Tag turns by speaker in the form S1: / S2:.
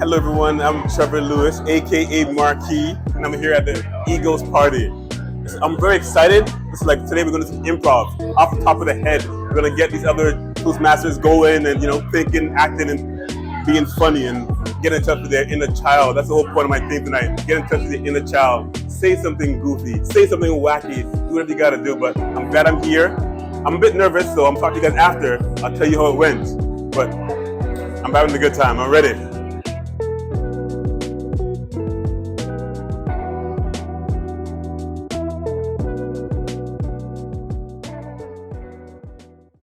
S1: Hello everyone, I'm Trevor Lewis, aka Marquis, and I'm here at the Eagles party. I'm very excited. It's like today we're going to do improv off the top of the head. We're going to get these other Toastmasters going and thinking, acting, and being funny and get in touch with their inner child. That's the whole point of my theme tonight. Get in touch with your inner child. Say something goofy. Say something wacky. Do whatever you got to do. But I'm glad I'm here. I'm a bit nervous, so I'm talking to you guys after. I'll tell you how it went. But I'm having a good time. I'm ready.